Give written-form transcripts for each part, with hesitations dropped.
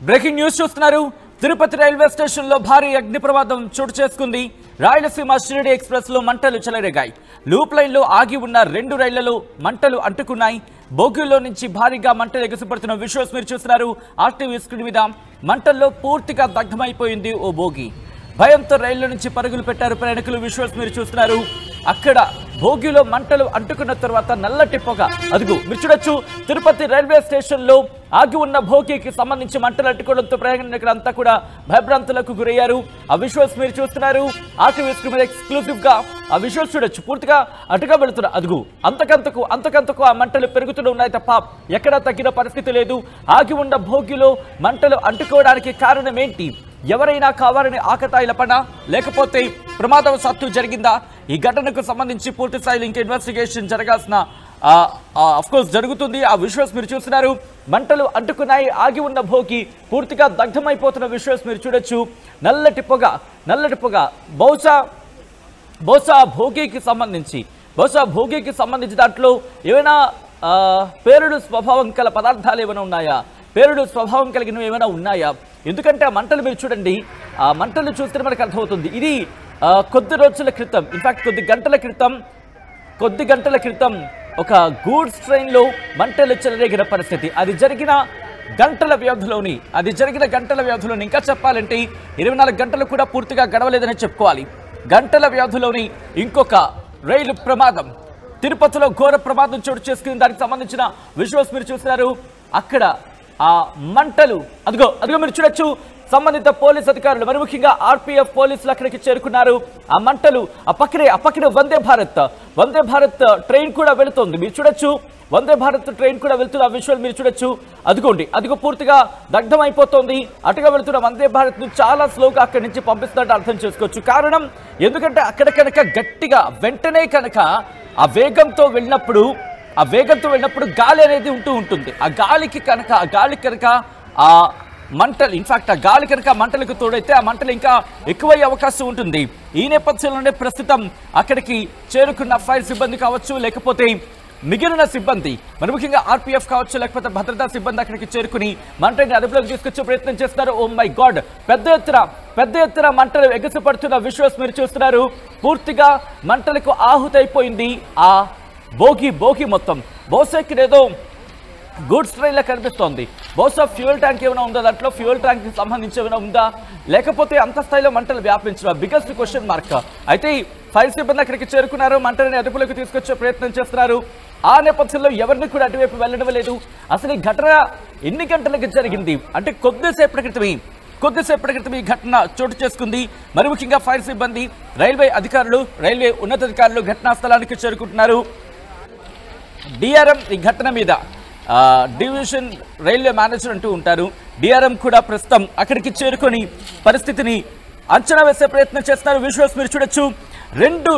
Breaking news చూస్తున్నారు. Tirupati railway station లో భారీ అగ్ని ప్రమాదం చోటు చేసుకుంది. రాయలసీమ షిరిడి ఎక్స్ప్రెస్ లో మంటలు చెలరేగాయి. లూప్ లైన్ లో ఆగి ఉన్న 2 రైళ్లలో మంటలు అంటుకున్నాయి. బోగీలో నుంచి భారీగా మంటలు ఎగసిపడుతున్న విజువల్స్ మీరు చూస్తున్నారు. ఆర్టీవీ స్క్రీన్ మీద మంటల్లో పూర్తిగా దగ్ధమైపోయింది ఓ బోగి. భయంతో రైళ్ల నుంచి పరుగులు పెట్టారు ప్రయాణికులు. విజువల్స్ మీరు చూస్తున్నారు. అక్కడ భోగిలో మంటలు అంటుకున్న తర్వాత నల్లటి పొగ అదుగు మీరు చూడొచ్చు. తిరుపతి రైల్వే స్టేషన్ లో ఆగి ఉన్న భోగికి సంబంధించి మంటలు అంటుకోవడంతో ప్రయాణికులంతా కూడా భయభ్రాంతులకు గురయ్యారు. ఆ విజువల్స్ మీరు చూస్తున్నారు. ఆర్టీవీ స్క్రీన్ మీద ఎక్స్క్లూజివ్ గా ఆ విజువల్స్ చూడొచ్చు. పూర్తిగా అటుగా వెళుతున్న అదుగు అంతకంతకు ఆ మంటలు పెరుగుతూనే ఉన్నాయి తప్ప ఎక్కడా తగ్గిన పరిస్థితి లేదు. ఆగి ఉన్న భోగిలో మంటలు అంటుకోవడానికి కారణం ఏంటి? ఎవరైనా కావాలని ఆకతాయిల పనా, లేకపోతే ప్రమాదవశాత్తు జరిగిందా? ఈ ఘటనకు సంబంధించి పూర్తి స్థాయిలో ఇంకా ఇన్వెస్టిగేషన్ జరగాల్సిన అఫ్కోర్స్ జరుగుతుంది. ఆ విజువల్స్ మీరు చూస్తున్నారు. మంటలు అంటుకున్నాయి. ఆగి ఉన్న భోగి పూర్తిగా దగ్ధమైపోతున్న విజువల్స్ మీరు చూడొచ్చు. నల్లటి పొగ బహుశా భోగికి సంబంధించి దాంట్లో ఏమైనా పేలుడు స్వభావం కల పదార్థాలు ఏమైనా ఉన్నాయా? పేలుడు స్వభావం కలిగినవి ఏమైనా ఉన్నాయా? ఎందుకంటే ఆ మంటలు మీరు చూడండి. ఆ మంటలు చూస్తే మనకు అర్థమవుతుంది. ఇది కొద్ది రోజుల క్రితం, ఇన్ఫాక్ట్ కొద్ది గంటల క్రితం ఒక గూడ్స్ ట్రైన్లో మంటలు చెలరేగిన పరిస్థితి. అది జరిగిన గంటల వ్యవధిలోని ఇంకా చెప్పాలంటే 24 గంటలు కూడా పూర్తిగా గడవలేదని చెప్పుకోవాలి. గంటల వ్యవధిలోని ఇంకొక రైలు ప్రమాదం తిరుపతిలో ఘోర ప్రమాదం చోటు చేసుకుని దానికి సంబంధించిన విజువల్స్ మీరు చూస్తున్నారు. అక్కడ ఆ మంటలు అదిగో మీరు చూడొచ్చు. సంబంధిత పోలీస్ అధికారులు మరి ముఖ్యంగా ఆర్పీఎఫ్ పోలీసులు అక్కడికి చేరుకున్నారు. ఆ మంటలు ఆ పక్కనే వందే భారత్ ట్రైన్ కూడా వెళుతోంది. మీరు చూడొచ్చు. వందే భారత్ ట్రైన్ కూడా వెళ్తున్న విజువల్ మీరు చూడొచ్చు. అదిగో పూర్తిగా దగ్ధం అయిపోతుంది. అటుగా వెళుతున్న వందే భారత్ ను చాలా స్లోగా అక్కడి నుంచి పంపిస్తున్నట్టు అర్థం చేసుకోవచ్చు. కారణం ఎందుకంటే అక్కడ కనుక గట్టిగా వెంటనే కనుక ఆ వేగంతో వెళ్ళినప్పుడు గాలి అనేది ఉంటుంది. ఆ గాలికి కనుక ఆ మంటలు ఇన్ఫాక్ట్ ఆ గాలి కనుక మంటలకు తోడైతే ఆ మంటలు ఇంకా ఎక్కువయ్యే అవకాశం ఉంటుంది. ఈ నేపథ్యంలోనే ప్రస్తుతం అక్కడికి చేరుకున్న ఫైర్ సిబ్బంది కావచ్చు, లేకపోతే మిగిలిన సిబ్బంది మరి ముఖ్యంగా ఆర్పీఎఫ్ కావచ్చు, లేకపోతే భద్రతా సిబ్బంది అక్కడికి చేరుకుని మంటని అదుపులోకి తీసుకొచ్చే ప్రయత్నం చేస్తున్నారు. ఓ మై గాడ్, పెద్ద ఎత్తున మంటలు ఎగసిపడుతున్న విజువల్స్ మీరు చూస్తున్నారు. పూర్తిగా మంటలకు ఆహుతైపోయింది ఆ బోగి మొత్తం. బహుశా ఇక్కడ ఏదో గూడ్స్ ట్రైన్లో కనిపిస్తోంది. బహుశా ఫ్యూయల్ ట్యాంక్ ఏమైనా ఉందా? దాంట్లో ఫ్యూయల్ ట్యాంక్కి సంబంధించి ఏమైనా ఉందా? లేకపోతే అంత స్థాయిలో మంటలు వ్యాపించడం బిగ్గెస్ట్ క్వశ్చన్ మార్క్. అయితే ఫైర్ సిబ్బంది అక్కడికి చేరుకున్నారు. మంటలని అదుపులోకి తీసుకొచ్చే ప్రయత్నం చేస్తున్నారు. ఆ నేపథ్యంలో ఎవరిని కూడా అటువైపు వెళ్ళడం లేదు. అసలు ఈ ఘటన ఎన్ని గంటలకు జరిగింది అంటే కొద్దిసేపటి క్రితం ఈ ఘటన చోటు చేసుకుంది. మరి ముఖ్యంగా ఫైర్ సిబ్బంది, రైల్వే అధికారులు, రైల్వే ఉన్నతాధికారులు ఘటనా స్థలానికి చేరుకుంటున్నారు. డిఆర్ఎం ఈ ఘటన మీద డివిజన్ రైల్వే మేనేజర్ అంటూ ఉంటారు. డిఆర్ఎం కూడా ప్రస్తుతం అక్కడికి చేరుకొని పరిస్థితిని అంచనా వేసే ప్రయత్నం చేస్తున్నారు. విజువల్స్ మీరు చూడొచ్చు. రెండు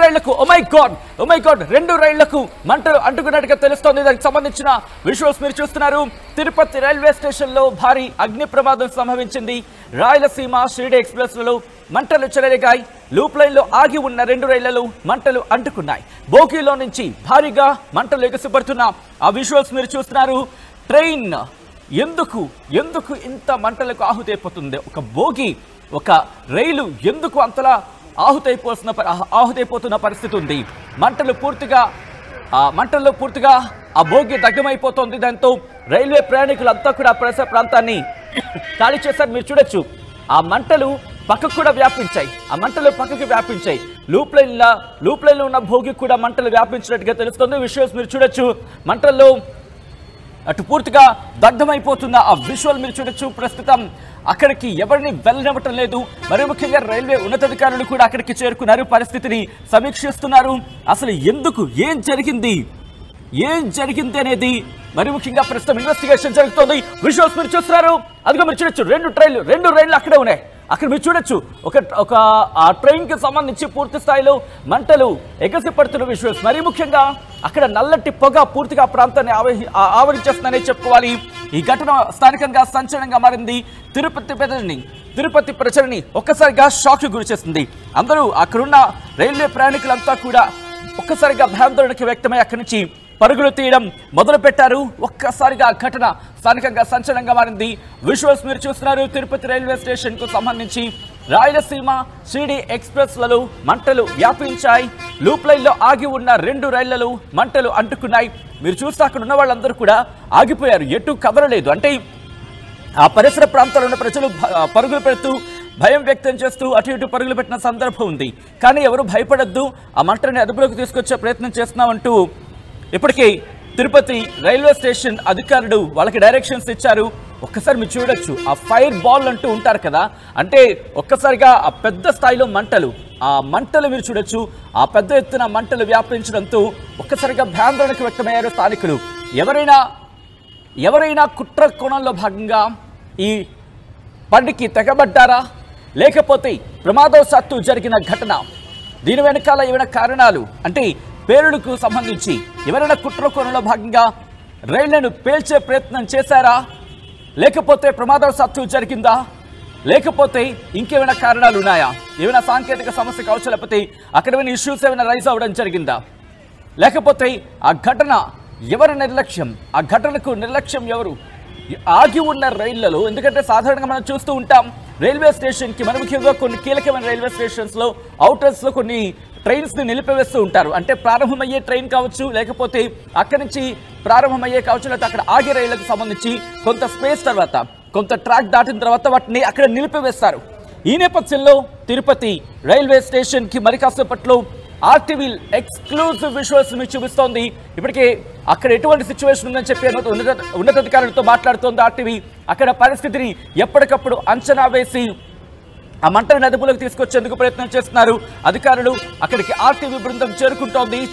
రైళ్లకు ఓ మై గాడ్ 2 రైళ్లకు మంటలు అంటుకున్నట్టుగా తెలుస్తోంది. దానికి సంబంధించిన విజువల్స్ మీరు చూస్తున్నారు. తిరుపతి రైల్వే స్టేషన్ లో భారీ అగ్ని ప్రమాదం సంభవించింది. రాయలసీమ షిరిడి ఎక్స్ప్రెస్లలో మంటలు చెలరేగాయి. లూప్ లైన్ లో ఆగి ఉన్న 2 రైళ్లలో మంటలు అంటుకున్నాయి. బోగీలో నుంచి భారీగా మంటలు ఎగసిపడుతున్న ఆ విజువల్స్ మీరు చూస్తున్నారు. ట్రైన్ ఎందుకు ఇంత మంటలకు ఆహుతైపోతుంది? ఒక బోగి, ఒక రైలు ఎందుకు అంతలా ఆహుతైపోతున్న పరిస్థితి ఉంది. మంటల్లో పూర్తిగా ఆ బోగి దగ్ధమైపోతుంది. దాంతో రైల్వే ప్రయాణికులంతా కూడా పరిసర ప్రాంతాన్ని ఖాళీ చేశారు. మీరు చూడొచ్చు. ఆ మంటలు పక్కకు కూడా వ్యాపించాయి. లూప్ లైన్లో ఉన్న భోగి కూడా మంటలు వ్యాపించినట్టుగా తెలుస్తుంది. విజువల్స్ మీరు చూడొచ్చు. మంటల్లో అటు పూర్తిగా దగ్ధమైపోతున్న ఆ విజువల్ మీరు చూడొచ్చు. ప్రస్తుతం అక్కడికి ఎవరిని వెళ్ళనివ్వటం లేదు. మరి ముఖ్యంగా రైల్వే ఉన్నతాధికారులు కూడా అక్కడికి చేరుకున్నారు. పరిస్థితిని సమీక్షిస్తున్నారు. అసలు ఏం జరిగింది అనేది మరి ముఖ్యంగా ప్రస్తుతం ఇన్వెస్టిగేషన్ జరుగుతోంది. విజువల్స్ మీరు చూస్తున్నారు. అదిగో మీరు చూడొచ్చు. 2 రైళ్లు అక్కడే ఉన్నాయి. అక్కడ మీరు చూడొచ్చు. ఒక ఆ ట్రైన్ కి సంబంధించి పూర్తి స్థాయిలో మంటలు ఎగసిపడుతున్న విజువల్స్. మరి ముఖ్యంగా అక్కడ నల్లటి పొగ పూర్తిగా ప్రాంతాన్ని ఆవరించేస్తుందనే చెప్పుకోవాలి. ఈ ఘటన స్థానికంగా సంచలనంగా మారింది. తిరుపతి ప్రజలని ఒక్కసారిగా షాక్ గురి చేస్తుంది. అందరూ అక్కడున్న రైల్వే ప్రయాణికులంతా కూడా ఒక్కసారిగా భయాందోళనకి వ్యక్తమై అక్కడి నుంచి పరుగులు తీయడం మొదలు పెట్టారు. ఒక్కసారిగా ఆ ఘటన స్థానికంగా సంచలనంగా మారింది. విజువల్స్ మీరు చూస్తున్నారు. తిరుపతి రైల్వే స్టేషన్ కు సంబంధించి రాయలసీమ షిరిడి ఎక్స్ప్రెస్లలో మంటలు వ్యాపించాయి. లూప్ లైన్లో ఆగి ఉన్న 2 రైళ్లలో మంటలు అంటుకున్నాయి. మీరు చూస్తే అక్కడ ఉన్న వాళ్ళందరూ కూడా ఆగిపోయారు, ఎటు కదలలేదు. అంటే ఆ పరిసర ప్రాంతాల్లో ఉన్న ప్రజలు పరుగులు పెడుతూ భయం వ్యక్తం చేస్తూ అటు ఇటు పరుగులు పెట్టిన సందర్భం ఉంది. కానీ ఎవరు భయపడద్దు, ఆ మంటని అదుపులోకి తీసుకొచ్చే ప్రయత్నం చేస్తున్నామంటూ ఇప్పటికీ తిరుపతి రైల్వే స్టేషన్ అధికారులు వాళ్ళకి డైరెక్షన్స్ ఇచ్చారు. ఒక్కసారి మీరు చూడొచ్చు, ఆ ఫైర్ బాల్ అంటూ ఉంటారు కదా, అంటే ఒక్కసారిగా ఆ పెద్ద స్థాయిలో మంటలు, ఆ మంటలు మీరు చూడొచ్చు. ఆ పెద్ద ఎత్తున మంటలు వ్యాపించడంతో ఒక్కసారిగా భయాందోళనకు వ్యక్తమయ్యారు స్థానికులు. ఎవరైనా కుట్ర కోణంలో భాగంగా ఈ బండికి తెగబడ్డారా, లేకపోతే ప్రమాదవశాత్తు జరిగిన ఘటన, దీని వెనకాల ఏమైనా కారణాలు, అంటే పేలుడుకు సంబంధించి ఎవరైనా కుట్ర కోణంలో భాగంగా రైళ్లను పేల్చే ప్రయత్నం చేశారా, లేకపోతే ప్రమాదవశాత్తు జరిగిందా, లేకపోతే ఇంకేమైనా కారణాలు ఉన్నాయా, ఏమైనా సాంకేతిక సమస్య కావచ్చు, లేకపోతే అక్కడ ఏమైనా ఇష్యూస్ ఏమైనా రైజ్ అవ్వడం జరిగిందా, లేకపోతే ఆ ఘటన ఎవరి నిర్లక్ష్యం, ఆ ఘటనకు నిర్లక్ష్యం ఎవరు, ఆగి ఉన్న రైళ్లలో. ఎందుకంటే సాధారణంగా మనం చూస్తూ ఉంటాం రైల్వే స్టేషన్కి, మన ముఖ్యంగా కొన్ని కీలకమైన రైల్వే స్టేషన్స్లో అవుటర్స్లో కొన్ని ట్రైన్స్ని నిలిపివేస్తూ ఉంటారు. అంటే ప్రారంభమయ్యే ట్రైన్ కావచ్చు, లేకపోతే అక్కడి నుంచి ప్రారంభమయ్యే కావచ్చు, లేకపోతే అక్కడ ఆగే రైళ్లకు సంబంధించి కొంత స్పేస్ తర్వాత, కొంత ట్రాక్ దాటిన తర్వాత వాటిని అక్కడ నిలిపివేస్తారు. ఈ నేపథ్యంలో తిరుపతి రైల్వే స్టేషన్కి మరి కాసేపట్లో ఆర్టీవీ ఎక్స్క్లూజివ్ విజువల్స్ మీకు చూపిస్తోంది. ఇప్పటికే అక్కడ ఎటువంటి సిచ్యువేషన్ ఉందని చెప్పి ఉన్నతాధికారులతో మాట్లాడుతోంది ఆర్టీవీ. అక్కడ పరిస్థితిని ఎప్పటికప్పుడు అంచనా వేసి ఆ మంటలను అదుపులోకి తీసుకొచ్చేందుకు ప్రయత్నం చేస్తున్నారు అధికారులు. అక్కడికి ఆర్టీవీ బృందం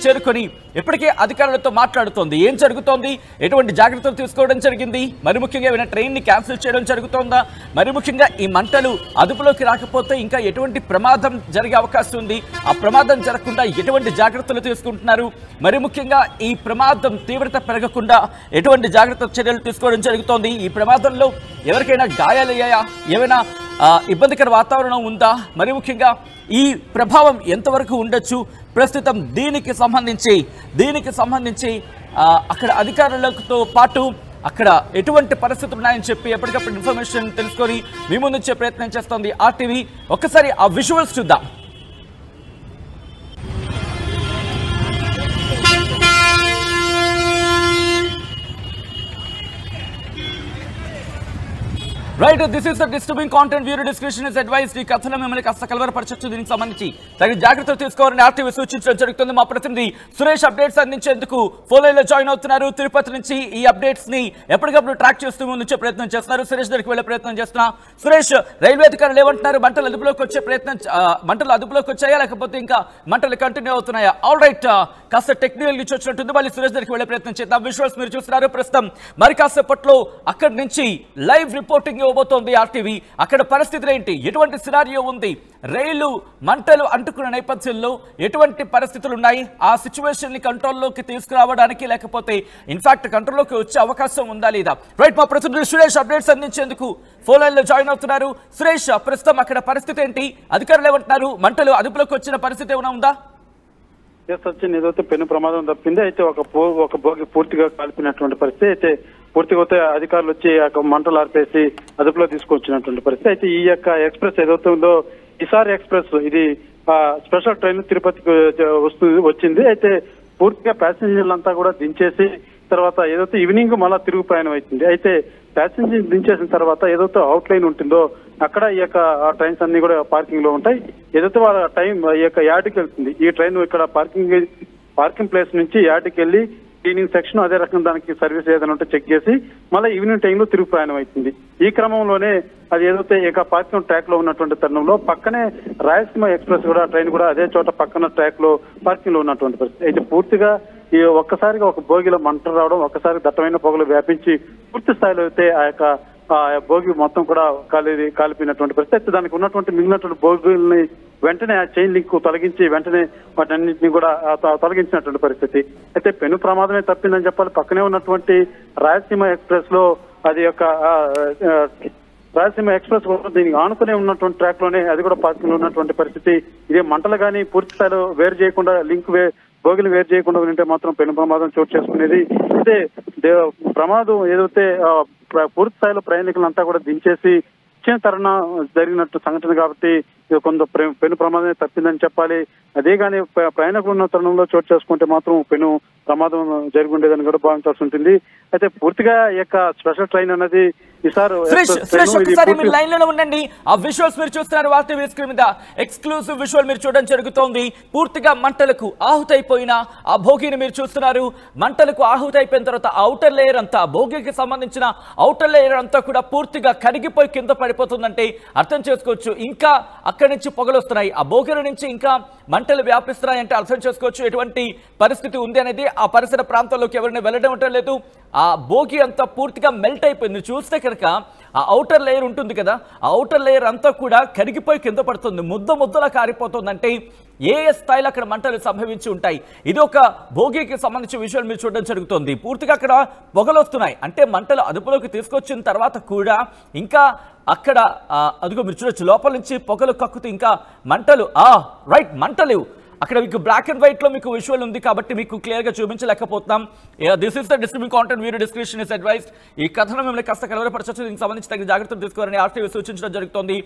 చేరుకొని ఇప్పటికే అధికారులతో మాట్లాడుతోంది. ఏం జరుగుతోంది, ఎటువంటి జాగ్రత్తలు తీసుకోవడం జరిగింది, మరి ముఖ్యంగా ఏమైనా ట్రైన్ని క్యాన్సిల్ చేయడం జరుగుతోందా, మరి ముఖ్యంగా ఈ మంటలు అదుపులోకి రాకపోతే ఇంకా ఎటువంటి ప్రమాదం జరిగే అవకాశం ఉంది, ఆ ప్రమాదం జరగకుండా ఎటువంటి జాగ్రత్తలు తీసుకుంటున్నారు, మరి ముఖ్యంగా ఈ ప్రమాదం తీవ్రత పెరగకుండా ఎటువంటి జాగ్రత్త చర్యలు తీసుకోవడం జరుగుతోంది, ఈ ప్రమాదంలో ఎవరికైనా గాయాలయ్యాయా, ఏమైనా ఇబ్బందికర వాతావరణం ఉందా, మరి ముఖ్యంగా ఈ ప్రభావం ఎంతవరకు ఉండొచ్చు, ప్రస్తుతం దీనికి సంబంధించి అక్కడ అధికారులతో పాటు అక్కడ ఎటువంటి పరిస్థితులు ఉన్నాయని చెప్పి ఎప్పటికప్పుడు ఇన్ఫర్మేషన్ తెలుసుకొని మీ ముందుంచే ప్రయత్నం చేస్తోంది ఆర్టీవీ. ఒక్కసారి ఆ విజువల్స్ చూద్దాం. Right, this is the disturbing content, viewer description is advised. ఈ కథలో మిమ్మల్ని కాస్త కలవరపరచొచ్చు, దీనికి సంబంధించి తగిన జాగ్రత్తలు తీసుకోవాలని ఆర్టీవీ సూచించడం జరుగుతుంది. మా ప్రతినిధి సురేష్ అప్డేట్స్ అందించేందుకు ఫోన్ లైన్లో జాయిన్ అవుతున్నారు. తిరుపతి నుంచి ఈ అప్డేట్స్ ని ఎప్పటికప్పుడు ట్రాక్ చేస్తూ ముందుంచే ప్రయత్నం చేస్తున్నారు. సురేష్ దగ్గరికి వెళ్లే ప్రయత్నం చేస్తున్నా. సురేష్, రైల్వే అధికారులు ఏమంటున్నారు, మంటలు అదుపులోకి వచ్చాయా, లేకపోతే ఇంకా మంటలు కంటిన్యూ అవుతున్నాయా? ఆల్ రైట్, కాస్త టెక్నికల్ గ్లిచ్ వచ్చినట్టుంది, మళ్ళీ సురేష్ దగ్గరికి వెళ్లే ప్రయత్నం చేద్దాం. విజువల్స్ మీరు చూస్తున్నారు. ప్రస్తుతం మరి కాసేపట్లో అక్కడి నుంచి లైవ్ రిపోర్టింగ్ ఇవ్వబోతోంది ఆర్టీవీ. అక్కడ పరిస్థితులు ఏంటి, ఎటువంటి సినారియో ఉంది, రైలు మంటలు అంటుకున్న నేపథ్యంలో ఎటువంటి పరిస్థితులు ఉన్నాయి, ఆ సిచ్యువేషన్ ని కంట్రోల్లోకి తీసుకురావడానికి, లేకపోతే ఇన్ఫాక్ట్ కంట్రోల్లోకి వచ్చే అవకాశం ఉందా లేదా? రైట్, మా ప్రతినిధి సురేష్ అప్డేట్స్ అందించేందుకు ఫోన్ లైన్ లో జాయిన్ అవుతున్నారు. సురేష్, ప్రస్తుతం అక్కడ పరిస్థితి ఏంటి, అధికారులు ఏమంటున్నారు, మంటలు అదుపులోకి వచ్చిన పరిస్థితి ఏమైనా ఉందా? సచిన్, ఏదైతే పెను ప్రమాదం తప్పింది. అయితే ఒక భోగి పూర్తిగా కాల్పినటువంటి పరిస్థితి, అయితే పూర్తిగా అధికారులు వచ్చి మంటలు ఆర్పేసి అదుపులో తీసుకొచ్చినటువంటి పరిస్థితి. అయితే ఈ యొక్క ఎక్స్ప్రెస్ ఏదైతే ఉందో, ఈసారి ఎక్స్ప్రెస్ ఇది స్పెషల్ ట్రైన్ తిరుపతికి వచ్చింది. అయితే పూర్తిగా ప్యాసింజర్లంతా కూడా దించేసి తర్వాత ఏదైతే ఈవినింగ్ మళ్ళా తిరుగు ప్రయాణం అవుతుంది. అయితే ప్యాసింజర్ దించేసిన తర్వాత ఏదైతే అవుట్ లైన్ ఉంటుందో అక్కడ ఈ యొక్క ట్రైన్స్ అన్ని కూడా పార్కింగ్ లో ఉంటాయి. ఏదైతే వాళ్ళ టైం ఈ యొక్క యార్డ్కి వెళ్తుంది, ఈ ట్రైన్ ఇక్కడ పార్కింగ్ ప్లేస్ నుంచి యార్డ్కి వెళ్ళి క్లీనింగ్ సెక్షన్, అదే రకం దానికి సర్వీస్ ఏదైనా ఉంటే చెక్ చేసి మళ్ళీ ఈవినింగ్ టైంలో తిరుగు ప్రయాణం అవుతుంది. ఈ క్రమంలోనే అది ఏదైతే ఇక పార్కింగ్ ట్రాక్ లో ఉన్నటువంటి తరుణంలో పక్కనే రాయలసీమ ఎక్స్ప్రెస్ కూడా ట్రైన్ కూడా అదే చోట పక్కన ట్రాక్ లో పార్కింగ్ లో ఉన్నటువంటి పరిస్థితి. అయితే పూర్తిగా ఈ ఒక్కసారిగా ఒక భోగిలో మంటలు రావడం, ఒక్కసారి దట్టమైన పొగలు వ్యాపించి పూర్తి స్థాయిలో అయితే ఆ యొక్క భోగి మొత్తం కూడా కాలిపోయినటువంటి పరిస్థితి. దానికి ఉన్నటువంటి మిగిలినటువంటి భోగుల్ని వెంటనే ఆ చైన్ లింక్ తొలగించి వెంటనే వాటన్నింటినీ కూడా తొలగించినటువంటి పరిస్థితి. అయితే పెను ప్రమాదమే తప్పిందని చెప్పాలి. పక్కనే ఉన్నటువంటి రాయలసీమ ఎక్స్ప్రెస్ లో అది యొక్క రాయలసీమ ఎక్స్ప్రెస్ దీనికి ఆనుకునే ఉన్నటువంటి ట్రాక్ లోనే అది కూడా పార్కింగ్ లో ఉన్నటువంటి పరిస్థితి. ఇదే మంటలు కానీ పూర్తి స్థాయిలో వేరు చేయకుండా లింక్ బోగిలు వేరు చేయకుండా ఉంటే మాత్రం పెను ప్రమాదం చోటు చేసుకునేది. అయితే ప్రమాదం ఏదైతే పూర్తి స్థాయిలో ప్రయాణికులంతా కూడా దించేసి ఇచ్చిన తరుణ జరిగినట్టు సంఘటన కాబట్టి కొంత పెను ప్రమాదమే తప్పిందని చెప్పాలి. అదే కానీ ప్రయాణికులు ఉన్న తరుణంలో చోటు చేసుకుంటే మాత్రం పెను ప్రమాదం జరిగి ఉండేదని కూడా భావించాల్సి ఉంటుంది. అయితే పూర్తిగా ఈ యొక్క స్పెషల్ ట్రైన్ అనేది మీరు లైన్ లో ఉండండి. ఆ విజువల్స్ మీరు చూస్తున్నారు వార్తా స్క్రీన్ మీద. ఎక్స్క్లూసివ్ విజువల్ మీరు చూడడం జరుగుతోంది. పూర్తిగా మంటలకు ఆహుతైపోయిన ఆ భోగిని మీరు చూస్తున్నారు. మంటలకు ఆహుతైపోయిన తర్వాత ఔటర్ లేయర్ అంతా, భోగికి సంబంధించిన ఔటర్ లేయర్ అంతా కూడా పూర్తిగా కరిగిపోయి కింద పడిపోతుందంటే అర్థం చేసుకోవచ్చు. ఇంకా అక్కడి నుంచి పొగలు వస్తున్నాయి, ఆ భోగిల నుంచి ఇంకా మంటలు వ్యాపిస్తున్నాయి అంటే అర్థం చేసుకోవచ్చు ఎటువంటి పరిస్థితి ఉంది అనేది. ఆ పరిసర ప్రాంతాల్లోకి ఎవరిని వెళ్ళడం లేదు. ఆ భోగి అంతా పూర్తిగా మెల్ట్ అయిపోయింది. చూస్తే కనుక ఆ ఔటర్ లేయర్ ఉంటుంది కదా, ఆ ఔటర్ లేయర్ అంతా కూడా కరిగిపోయి కింద పడుతుంది, ముద్దలా కారిపోతుంది. అంటే ఏ స్థాయిలో అక్కడ మంటలు సంభవించి ఉంటాయి. ఇది ఒక భోగికి సంబంధించిన విషయాలు మీరు చూడడం జరుగుతుంది. పూర్తిగా అక్కడ పొగలు వస్తున్నాయి అంటే మంటలు అదుపులోకి తీసుకొచ్చిన తర్వాత కూడా ఇంకా అక్కడ అదిగో మీరు చూడొచ్చు లోపల నుంచి పొగలు కక్కుతూ ఇంకా మంటలు రైట్ మంటలు అక్కడ మీకు బ్లాక్ అండ్ వైట్ లో మీకు విజువల్ ఉంది కాబట్టి మీకు క్లియర్ గా చూపించలేకపోతున్నాం. This is the distributing content, video description is advised. ఈ కథనం మిమ్మల్ని కాస్త కలవరపరచవచ్చు, దీనికి సంబంధించి తగిన జాగ్రత్తలు తీసుకోవాలని ఆర్టీవీ సూచించడం జరుగుతుంది.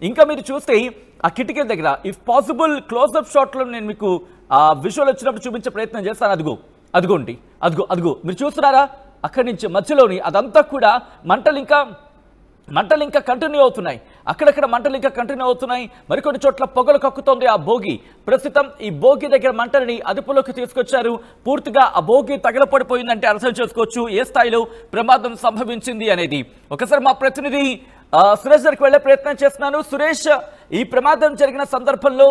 ఇంకా మీరు చూస్తే ఆ కిటికీ దగ్గర ఇఫ్ పాసిబుల్ క్లోజ్అప్ షాట్ లో నేను మీకు ఆ విజువల్ వచ్చినప్పుడు చూపించే ప్రయత్నం చేస్తాను. అదిగోండి అదిగో మీరు చూస్తున్నారా, అక్కడి నుంచి మధ్యలోని అదంతా కూడా మంటలు ఇంకా కంటిన్యూ అవుతున్నాయి. అక్కడక్కడ మంటలు ఇంకా కంటిన్యూ అవుతున్నాయి. మరికొన్ని చోట్ల పొగలు కక్కుతోంది ఆ భోగి. ప్రస్తుతం ఈ భోగి దగ్గర మంటలని అదుపులోకి తీసుకొచ్చారు. పూర్తిగా ఆ భోగి తగలపడిపోయిందంటే అర్థం చేసుకోవచ్చు ఏ స్థాయిలో ప్రమాదం సంభవించింది అనేది. ఒకసారి మా ప్రతినిధి సురేష్ దగ్గరికి వెళ్లే ప్రయత్నం చేస్తున్నాను. సురేష్, ఈ ప్రమాదం జరిగిన సందర్భంలో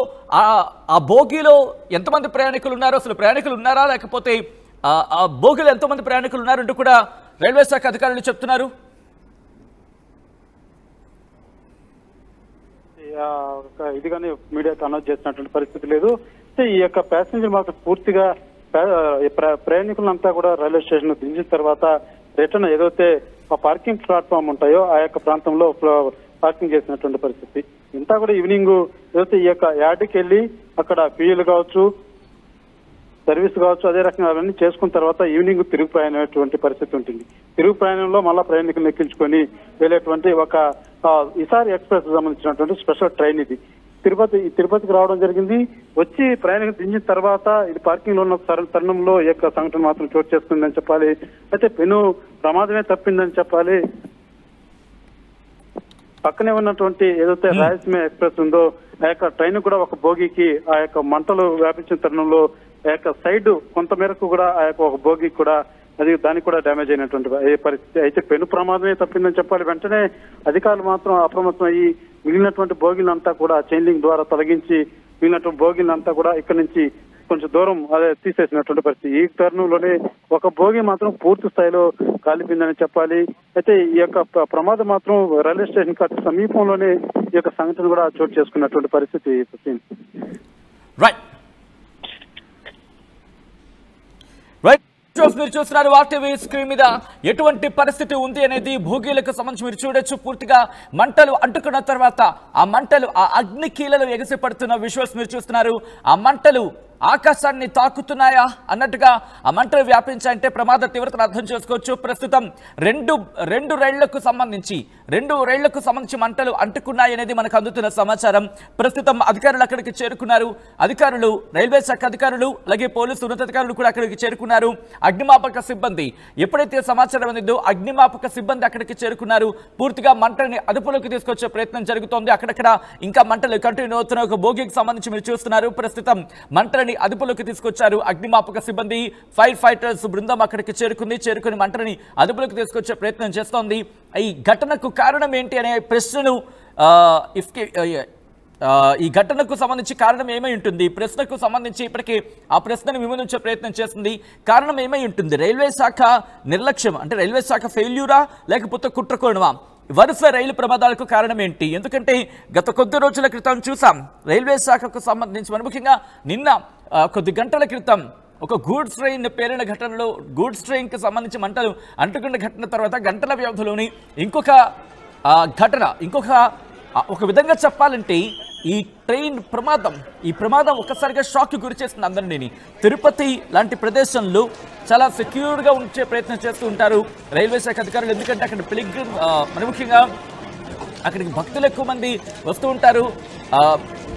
ఆ భోగిలో ఎంతమంది ప్రయాణికులు ఉన్నారు, అసలు ప్రయాణికులు ఉన్నారా లేకపోతే ఆ భోగిలో ఎంతమంది ప్రయాణికులు ఉన్నారంటూ కూడా రైల్వే శాఖ అధికారులు చెప్తున్నారు. ఇది కానీ మీడియాకి అనౌన్స్ చేసినటువంటి పరిస్థితి లేదు. అయితే ఈ యొక్క ప్యాసింజర్ మాత్రం పూర్తిగా ప్రయాణికులంతా కూడా రైల్వే స్టేషన్ దించిన తర్వాత రిటర్న్ ఏదైతే ఆ పార్కింగ్ ప్లాట్ఫామ్ ఉంటాయో ఆ యొక్క ప్రాంతంలో పార్కింగ్ చేసినటువంటి పరిస్థితి. ఇంతా కూడా ఈవినింగ్ ఏదైతే ఈ యొక్క యార్డ్కి వెళ్ళి అక్కడ ఫ్యూయల్ కావచ్చు, సర్వీస్ కావచ్చు, అదే రకంగా అవన్నీ చేసుకున్న తర్వాత ఈవినింగ్ తిరుగు ప్రయాణమైనటువంటి పరిస్థితి ఉంటుంది. తిరుగు ప్రయాణంలో మళ్ళా ప్రయాణికులను ఎక్కించుకొని వెళ్ళేటువంటి ఒక ఇసారి ఎక్స్ప్రెస్ సంబంధించినటువంటి స్పెషల్ ట్రైన్ ఇది. తిరుపతికి రావడం జరిగింది. వచ్చి ప్రయాణికులు దించిన తర్వాత ఇది పార్కింగ్ లో ఉన్న తరుణంలో ఈ యొక్క సంఘటన మాత్రం చోటు చేసుకుందని చెప్పాలి. అయితే పెను ప్రమాదమే తప్పిందని చెప్పాలి. పక్కనే ఉన్నటువంటి ఏదైతే రాయలసీమ ఎక్స్ప్రెస్ ఉందో ఆ యొక్క ట్రైన్ కూడా ఒక బోగికి ఆ యొక్క మంటలు వ్యాపించిన తరుణంలో ఆ యొక్క సైడ్ కొంత మేరకు కూడా ఆ యొక్క ఒక బోగికి కూడా దానికి కూడా డ్యామేజ్ అయినటువంటి పరిస్థితి. అయితే పెను ప్రమాదమే తప్పిందని చెప్పాలి. వెంటనే అధికారులు మాత్రం అప్రమత్తం అయ్యి మిగిలినటువంటి బోగిలంతా కూడా చైన్ లింక్ ద్వారా తొలగించి మిగిలినటువంటి బోగిలంతా కూడా ఇక్కడ నుంచి కొంచెం దూరం తీసేసినటువంటి పరిస్థితి. ఈ తరుణంలోనే ఒక బోగి మాత్రం పూర్తి స్థాయిలో కాలిపోయిందని చెప్పాలి. అయితే ఈ యొక్క ప్రమాదం మాత్రం రైల్వే స్టేషన్ కి సమీపంలోనే ఈ యొక్క సంఘటన కూడా చోటు చేసుకున్నటువంటి పరిస్థితి. మీరు చూస్తున్నారు వార్టీవీ స్క్రీన్ మీద. ఎటువంటి పరిస్థితి ఉంది అనేది భోగిలకు సంబంధించి మీరు చూడొచ్చు. పూర్తిగా మంటలు అంటుకున్న తర్వాత ఆ మంటలు ఆ అగ్ని కీలలు ఎగసి పడుతున్న విజువల్స్ మీరు చూస్తున్నారు. ఆ మంటలు ఆకాశాన్ని తాకుతున్నాయా అన్నట్టుగా ఆ మంటలు వ్యాపించాయంటే ప్రమాద తీవ్రతను అర్థం చేసుకోవచ్చు. ప్రస్తుతం రెండు రైళ్లకు సంబంధించి మంటలు అంటుకున్నాయి అనేది మనకు అందుతున్న సమాచారం. ప్రస్తుతం అధికారులు అక్కడికి చేరుకున్నారు. అధికారులు, రైల్వే శాఖ అధికారులు అలాగే పోలీసు ఉన్నతాధికారులు కూడా అక్కడికి చేరుకున్నారు. అగ్నిమాపక సిబ్బంది ఎప్పుడైతే సమాచారం అందిందో అగ్నిమాపక సిబ్బంది అక్కడికి చేరుకున్నారు. పూర్తిగా మంటని అదుపులోకి తీసుకొచ్చే ప్రయత్నం జరుగుతోంది. అక్కడక్కడ ఇంకా మంటలు కంటిన్యూ అవుతున్న ఒక భోగికి సంబంధించి మీరు చూస్తున్నారు. ప్రస్తుతం మంటలని అదుపులోకి తీసుకొచ్చారు అగ్నిమాపక సిబ్బంది. ఫైర్ ఫైటర్స్ బృందం అక్కడికి చేరుకుని మంటని అదుపులోకి తీసుకొచ్చే ప్రయత్నం చేస్తోంది. ఈ ఘటనకు కారణం ఏంటి అనే ప్రశ్నను ఈ ఘటనకు సంబంధించి కారణం ఏమై ఉంటుంది, ప్రశ్నకు సంబంధించి ఇప్పటికీ ఆ ప్రశ్నను విమర్శించే ప్రయత్నం చేస్తుంది. కారణం ఏమై ఉంటుంది? రైల్వే శాఖ నిర్లక్ష్యం అంటే రైల్వే శాఖ ఫెయిల్యూరా లేకపోతే కుట్రకోణమా? వరుస రైలు ప్రమాదాలకు కారణం ఏంటి? ఎందుకంటే గత కొద్ది రోజుల క్రితం చూసాం రైల్వే శాఖకు సంబంధించి ముఖ్యంగా నిన్న కొద్ది గంటల క్రితం ఒక గూడ్స్ ట్రైన్ పేలిన ఘటనలో గూడ్స్ ట్రైన్ కి సంబంధించి మంటలు అంటుకున్న ఘటన తర్వాత గంటల వ్యవధిలోని ఇంకొక ఘటన ఒక విధంగా చెప్పాలంటే ఈ ట్రైన్ ప్రమాదం ఒక్కసారిగా షాక్కి గురి చేస్తుంది అందరినీ. తిరుపతి లాంటి ప్రదేశంలో చాలా సెక్యూర్గా ఉంచే ప్రయత్నం చేస్తూ ఉంటారు రైల్వే శాఖ అధికారులు. ఎందుకంటే అక్కడ పిలిగ్రిమ్ మరి ముఖ్యంగా అక్కడికి భక్తులు ఎక్కువ మంది వస్తూ ఉంటారు,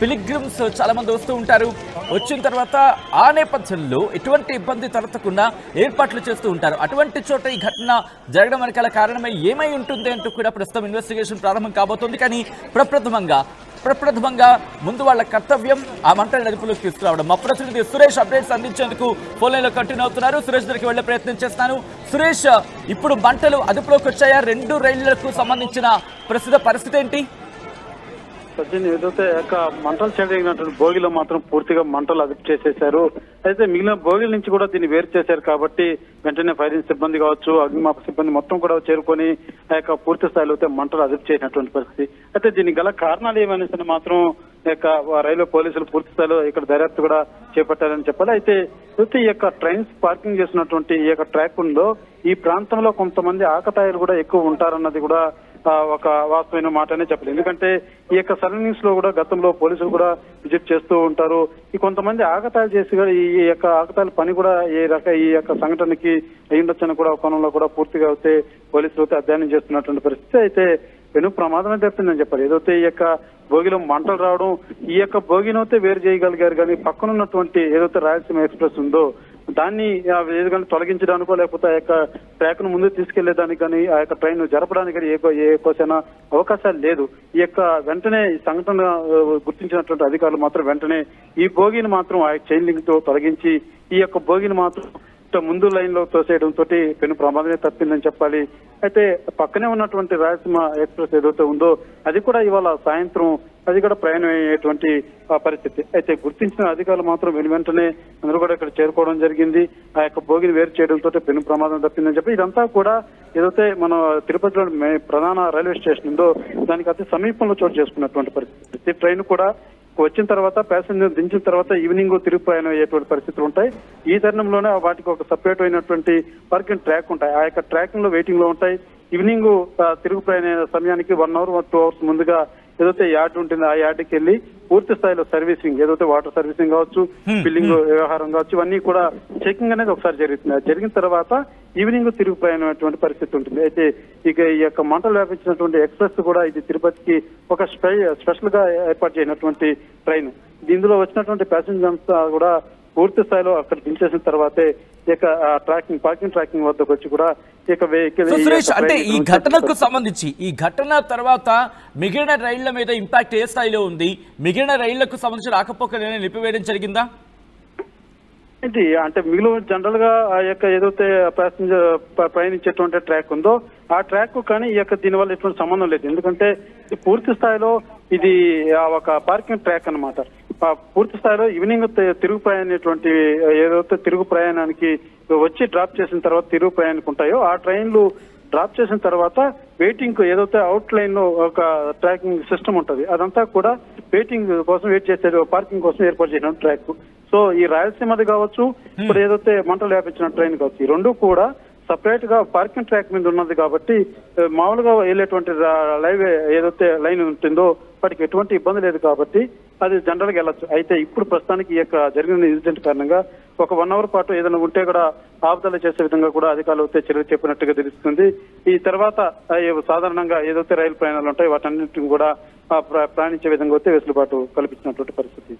పిలిగ్రిమ్స్ చాలా మంది వస్తూ ఉంటారు. వచ్చిన తర్వాత ఆ నేపథ్యంలో ఎటువంటి ఇబ్బంది తలెత్తకుండా ఏర్పాట్లు చేస్తూ ఉంటారు. అటువంటి చోట ఈ ఘటన జరగడం వెనకాల కారణమై ఏమై ఉంటుంది అంటూ కూడా ప్రస్తుతం ఇన్వెస్టిగేషన్ ప్రారంభం కాబోతోంది. కానీ ప్రప్రథమంగా ముందు వాళ్ళ కర్తవ్యం ఆ మంటని అదుపులోకి తీసుకురావడం. మా ప్రతినిధి సురేష్ అప్డేట్స్ అందించేందుకు ఫోన్ లైన్లో కంటిన్యూ అవుతున్నారు. సురేష్ దగ్గరికి వెళ్లే ప్రయత్నం చేస్తున్నాను. సురేష్, ఇప్పుడు మంటలు అదుపులోకి వచ్చాయా? 2 రైళ్లకు సంబంధించిన ప్రస్తుత పరిస్థితి ఏంటి? సచిన్, ఏదైతే మంటలు చెలరేగినటువంటి భోగిలో మాత్రం పూర్తిగా మంటలు అదుపు చేసేశారు. అయితే మిగిలిన భోగిల నుంచి కూడా దీన్ని వేరు చేశారు కాబట్టి వెంటనే ఫైరింగ్ సిబ్బంది కావచ్చు, అగ్నిమాపక సిబ్బంది మొత్తం కూడా చేరుకొని పూర్తి స్థాయిలో అయితే మంటలు అదుపు చేసినటువంటి పరిస్థితి. అయితే దీనికి గల కారణాలు ఏమనేసి మాత్రం రైల్వే పోలీసులు పూర్తి స్థాయిలో ఇక్కడ దర్యాప్తు కూడా చేపట్టారని చెప్పాలి. అయితే ఈ ట్రైన్స్ పార్కింగ్ చేసినటువంటి ఈ ట్రాక్ ఉందో ఈ ప్రాంతంలో కొంతమంది ఆకతాయిలు కూడా ఎక్కువ ఉంటారన్నది కూడా ఒక వాస్తవమైన మాటనే చెప్పలేదు. ఎందుకంటే ఈ సరౌండింగ్స్ లో కూడా గతంలో పోలీసులు కూడా విజిట్ చేస్తూ ఉంటారు. ఈ కొంతమంది ఆకతాయిలు చేసి ఈ ఆకతాయిల పని కూడా ఈ సంఘటనకి అయ్యుండొచ్చని కూడా కోణంలో కూడా పూర్తిగా అయితే పోలీసులు అయితే అధ్యయనం చేస్తున్నటువంటి పరిస్థితి. అయితే పెను ప్రమాదమే తప్పిందని చెప్పాలి. ఏదైతే ఈ భోగిలో మంటలు రావడం, ఈ భోగినైతే వేరు చేయగలిగారు. కానీ పక్కనున్నటువంటి ఏదైతే రాయలసీమ ఎక్స్ప్రెస్ ఉందో దాన్ని ఏదైనా తొలగించడానికో లేకపోతే ట్రాక్ ను ముందు తీసుకెళ్లేదానికి కానీ ట్రైన్ జరపడానికి కానీ ఏ కోసైనా అవకాశాలు లేదు. వెంటనే ఈ సంఘటన గుర్తించినటువంటి అధికారులు మాత్రం వెంటనే ఈ భోగిని మాత్రం చైన్ లింక్ తో తొలగించి ఈ భోగిని మాత్రం ముందు లైన్ లో తోసేయడం తోటి పెను ప్రమాదమే తప్పిందని చెప్పాలి. అయితే పక్కనే ఉన్నటువంటి రాయలసీమ ఎక్స్ప్రెస్ ఏదైతే ఉందో అది కూడా ఇవాళ సాయంత్రం అది కూడా ప్రయాణం అయ్యేటువంటి పరిస్థితి. అయితే గుర్తించిన అధికారులు మాత్రం వెంటనే అందరూ కూడా ఇక్కడ చేరుకోవడం జరిగింది. భోగిని వేరు చేయడంతో పెను ప్రమాదం తప్పిందని చెప్పి ఇదంతా కూడా ఏదైతే మన తిరుపతిలో ప్రధాన రైల్వే స్టేషన్ ఉందో దానికి అతి సమీపంలో చోటు చేసుకున్నటువంటి పరిస్థితి. ట్రైన్ కూడా వచ్చిన తర్వాత ప్యాసింజర్ దించిన తర్వాత ఈవినింగ్ తిరుగు ప్రయాణం అయ్యేటువంటి పరిస్థితులు ఉంటాయి. ఈ తరుణంలోనే వాటికి ఒక సపరేట్ అయినటువంటి పార్కింగ్ ట్రాక్ ఉంటాయి. ఆ ట్రాకింగ్ లో వెయిటింగ్ లో ఉంటాయి. ఈవినింగ్ తిరుగు ప్రయాణ సమయానికి 1 hour 2 hours ముందుగా ఏదైతే యార్డ్ ఉంటుందో ఆ యార్డ్కి వెళ్ళి పూర్తి స్థాయిలో సర్వీసింగ్ ఏదైతే వాటర్ సర్వీసింగ్ కావచ్చు, బిల్లింగ్ వ్యవహారం కావచ్చు, ఇవన్నీ కూడా చెకింగ్ అనేది ఒకసారి జరుగుతుంది. అది జరిగిన తర్వాత ఈవినింగ్ తిరుగు ప్రయాణం అటువంటి పరిస్థితి ఉంటుంది. అయితే ఇక ఈ మంటలు వ్యాపించినటువంటి ఎక్స్ప్రెస్ కూడా ఇది తిరుపతికి ఒక స్పెషల్ గా ఏర్పాటు చేసినటువంటి ట్రైన్. ఇందులో వచ్చినటువంటి ప్యాసింజర్స్ కూడా పూర్తి స్థాయిలో అక్కడ దించేసిన తర్వాతే పార్కింగ్ ట్రాకింగ్ వద్దకు వచ్చి కూడా సురేష్, అంటే ఈ ఘటనకు సంబంధించి ఈ ఘటన తర్వాత మిగిలిన రైళ్ల మీద ఇంపాక్ట్ ఏ స్థాయిలో ఉంది? మిగిలిన రైళ్లకు సంబంధించి రాకపోకలు నిలిపివేయడం జరిగిందా? ఇది అంటే మిగిలిన జనరల్ గా ఏదైతే ప్యాసింజర్ ప్రయాణించేటువంటి ట్రాక్ ఉందో ఆ ట్రాక్ కానీ దీనివల్ల ఎటువంటి సంబంధం లేదు. ఎందుకంటే పూర్తి స్థాయిలో ఇది ఒక పార్కింగ్ ట్రాక్ అన్నమాట. పూర్తి స్థాయిలో ఈవినింగ్ తిరుగు ప్రయాణటువంటి ఏదైతే తిరుగు ప్రయాణానికి వచ్చి డ్రాప్ చేసిన తర్వాత తిరుగు ప్రయాణానికి ఉంటాయో ఆ ట్రైన్లు డ్రాప్ చేసిన తర్వాత వెయిటింగ్ ఏదైతే అవుట్ లైన్ లో ఒక ట్రాకింగ్ సిస్టమ్ ఉంటుంది అదంతా కూడా వెయిటింగ్ కోసం వెయిట్ చేసే పార్కింగ్ కోసం ఏర్పాటు చేసిన ట్రాక్. సో ఈ రాయలసీమది కావచ్చు, ఇప్పుడు ఏదైతే మంటలు వ్యాపించిన ట్రైన్ కావచ్చు, ఈ రెండు కూడా సపరేట్ గా పార్కింగ్ ట్రాక్ మీద ఉన్నది కాబట్టి మామూలుగా వెళ్ళేటువంటి ఏదైతే లైన్ ఉంటుందో వాటికి ఎటువంటి ఇబ్బంది లేదు కాబట్టి అది జనరల్ గా వెళ్ళొచ్చు. అయితే ఇప్పుడు ప్రస్తుతానికి ఈ జరిగిన ఇన్సిడెంట్ కారణంగా ఒక 1 hour పాటు ఏదైనా ఉంటే కూడా ఆపుదల చేసే విధంగా కూడా అధికారులు చర్యలు చెప్పినట్టుగా తెలుస్తుంది. ఈ తర్వాత సాధారణంగా ఏదైతే రైలు ప్రయాణాలు ఉంటాయి వాటన్నింటిని కూడా ప్రయాణించే విధంగా అయితే వెసులుబాటు కల్పించినటువంటి పరిస్థితి.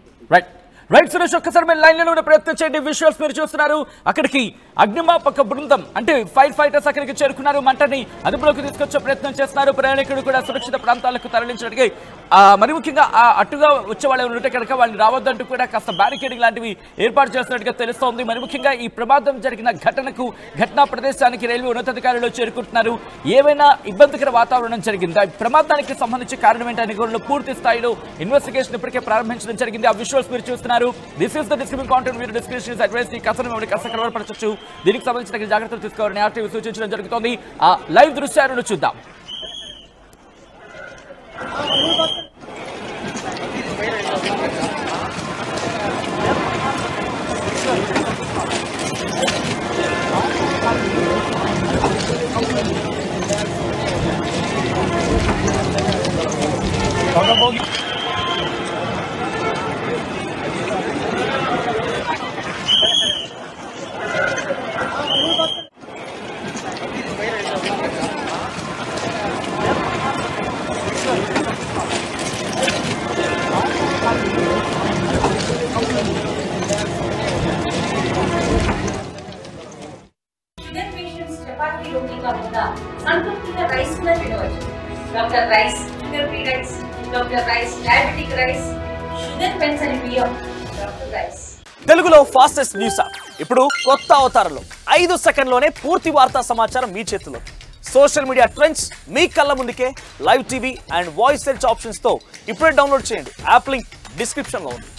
రైట్ సురేష్, ఒక్కసారి మీరు లైన్ లో ప్రయత్నం చేయండి. విజువల్స్ మీరు చూస్తున్నారు. అక్కడికి అగ్నిమాపక బృందం అంటే ఫైర్ ఫైటర్స్ అక్కడికి చేరుకున్నారు. మంటని అదుపులోకి తీసుకొచ్చే ప్రయత్నం చేస్తున్నారు. ప్రయాణికుడు కూడా సురక్షిత ప్రాంతాలకు తరలించడానికి మరి ముఖ్యంగా అటుగా వచ్చే వాళ్ళు ఉంటే కనుక వాళ్ళని రావద్దంటూ కూడా కాస్త బ్యారికేడింగ్ లాంటివి ఏర్పాటు చేస్తున్నట్టుగా తెలుస్తోంది. మరి ముఖ్యంగా ఈ ప్రమాదం జరిగిన ఘటనా ప్రదేశానికి రైల్వే ఉన్నతాధికారులు చేరుకుంటున్నారు. ఏవైనా ఇబ్బందికర వాతావరణం జరిగిందా? ప్రమాదానికి సంబంధించి కారణం ఏంటని కూడా పూర్తి స్థాయిలో ఇన్వెస్టిగేషన్ ఇప్పటికే ప్రారంభించడం జరిగింది. ఆ విజువల్స్ మీరు చూస్తున్నారు. This is the describing content. మీరు డిస్క్రిప్షన్ అడ్వైస్ ఈ కథను మేము కాస్త కలవరపరచవచ్చు. దీనికి సంబంధించిన జాగ్రత్తలు తీసుకోవాలని ఆర్టీవీ సూచించడం జరుగుతోంది. ఆ లైవ్ దృశ్యాలను చూద్దాం. Doctor rice, sugar free rice, doctor rice, diabetic rice, sugar pens అని బియ్యం, డాక్టర్ రైస్. తెలుగులో ఫాస్టెస్ట్ న్యూస్ యాప్ ఇప్పుడు కొత్త అవతారంలో 5 సెకండ్లోనే పూర్తి వార్తా సమాచారం మీ చేతిలో. సోషల్ మీడియా ట్రెండ్స్ మీ కళ్ళ ముందుకే live TV and voice search options తో ఇప్పుడే డౌన్లోడ్ చేయండి. యాప్ లింక్ డిస్క్రిప్షన్ లో ఉంది.